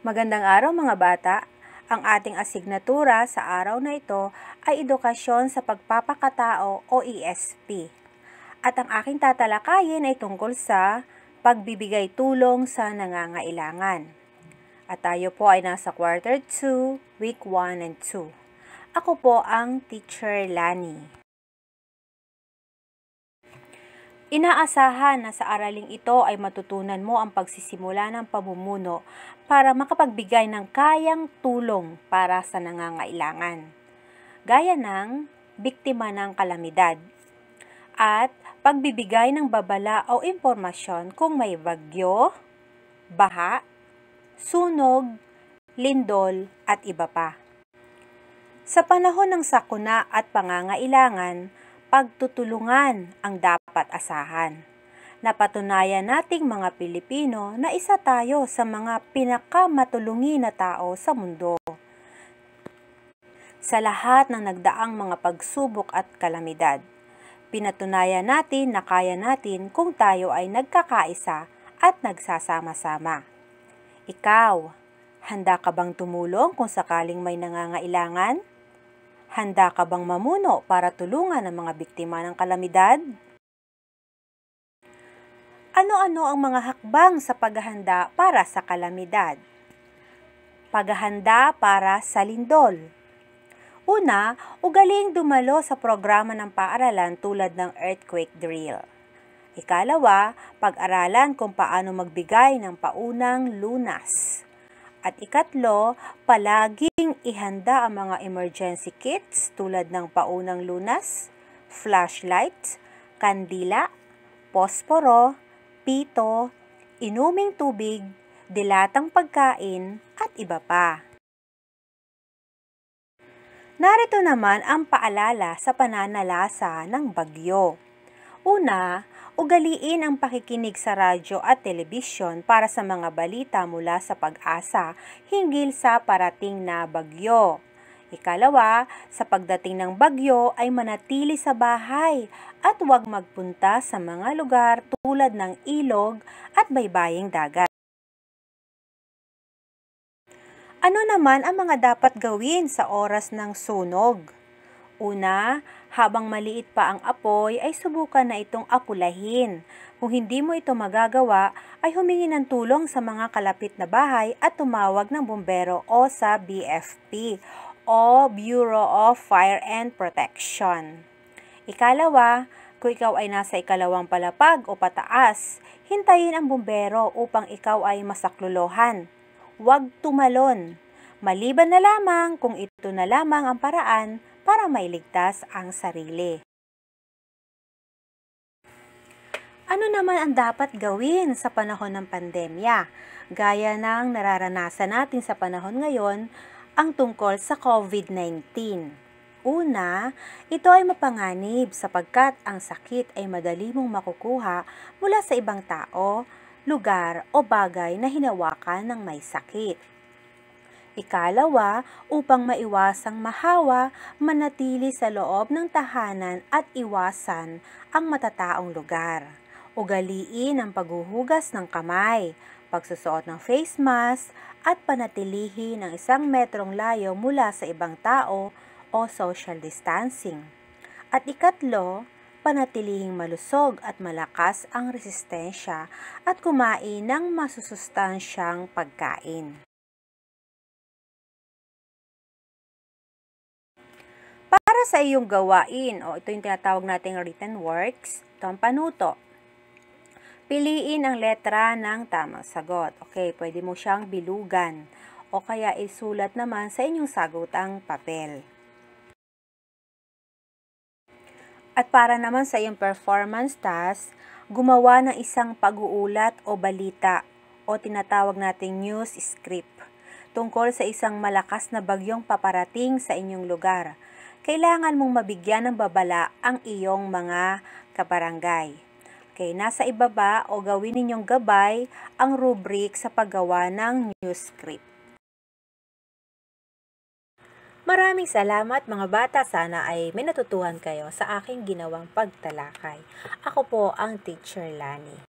Magandang araw mga bata! Ang ating asignatura sa araw na ito ay Edukasyon sa Pagpapakatao o ESP. At ang aking tatalakayin ay tungkol sa pagbibigay tulong sa nangangailangan. At tayo po ay nasa Quarter 2, Week 1 and 2. Ako po ang Teacher Lani. Inaasahan na sa araling ito ay matutunan mo ang pagsisimula ng pamumuno para makapagbigay ng kayang tulong para sa nangangailangan, gaya ng biktima ng kalamidad, at pagbibigay ng babala o impormasyon kung may bagyo, baha, sunog, lindol at iba pa. Sa panahon ng sakuna at pangangailangan, pagtutulungan ang dapat asahan. Napatunayan nating mga Pilipino na isa tayo sa mga pinakamatulungin na tao sa mundo. Sa lahat ng nagdaang mga pagsubok at kalamidad, pinatunayan natin na kaya natin kung tayo ay nagkakaisa at nagsasama-sama. Ikaw, handa ka bang tumulong kung sakaling may nangangailangan? Handa ka bang mamuno para tulungan ang mga biktima ng kalamidad? Ano-ano ang mga hakbang sa paghahanda para sa kalamidad? Paghahanda para sa lindol. Una, ugaliing dumalo sa programa ng paaralan tulad ng earthquake drill. Ikalawa, pag-aralan kung paano magbigay ng paunang lunas. At ikatlo, palaging ihanda ang mga emergency kits tulad ng paunang lunas, flashlight, kandila, posporo, pito, inuming tubig, dilatang pagkain, at iba pa. Narito naman ang paalala sa pananalasa ng bagyo. Una, ugaliin ang pakikinig sa radyo at telebisyon para sa mga balita mula sa Pag-asa hinggil sa parating na bagyo. Ikalawa, sa pagdating ng bagyo ay manatili sa bahay at huwag magpunta sa mga lugar tulad ng ilog at baybaying dagat. Ano naman ang mga dapat gawin sa oras ng sunog? Una, habang maliit pa ang apoy ay subukan na itong apulahin. Kung hindi mo ito magagawa, ay humingi ng tulong sa mga kalapit na bahay at tumawag ng bumbero o sa BFP o Bureau of Fire and Protection. Ikalawa, kung ikaw ay nasa ikalawang palapag o pataas, hintayin ang bumbero upang ikaw ay masaklolohan. Huwag tumalon, maliban na lamang kung ito na lamang ang paraan para mailigtas ang sarili. Ano naman ang dapat gawin sa panahon ng pandemya? Gaya ng nararanasan natin sa panahon ngayon, ang tungkol sa COVID-19. Una, ito ay mapanganib sapagkat ang sakit ay madali mong makukuha mula sa ibang tao, lugar o bagay na hinawakan ng may sakit. Ikalawa, upang maiwasang mahawa, manatili sa loob ng tahanan at iwasan ang matataong lugar. Ugaliin ang paghuhugas ng kamay, pagsusuot ng face mask at panatilihin ang 1 metrong layo mula sa ibang tao o social distancing. At ikatlo, panatilihing malusog at malakas ang resistensya at kumain ng masusustansyang pagkain. Para sa iyong gawain, ito yung tinatawag nating written works, ito ang panuto. Piliin ang letra ng tamang sagot. Okay, pwede mo siyang bilugan o kaya isulat naman sa inyong sagutang papel. At para naman sa iyong performance task, gumawa ng isang pag-uulat o balita o tinatawag nating news script tungkol sa isang malakas na bagyong paparating sa inyong lugar. Kailangan mong mabigyan ng babala ang iyong mga kabarangay. Okay, nasa ibaba o gawin ninyong gabay ang rubric sa paggawa ng news script. Maraming salamat mga bata, sana ay may natutuhan kayo sa aking ginawang pagtalakay. Ako po ang Teacher Lani.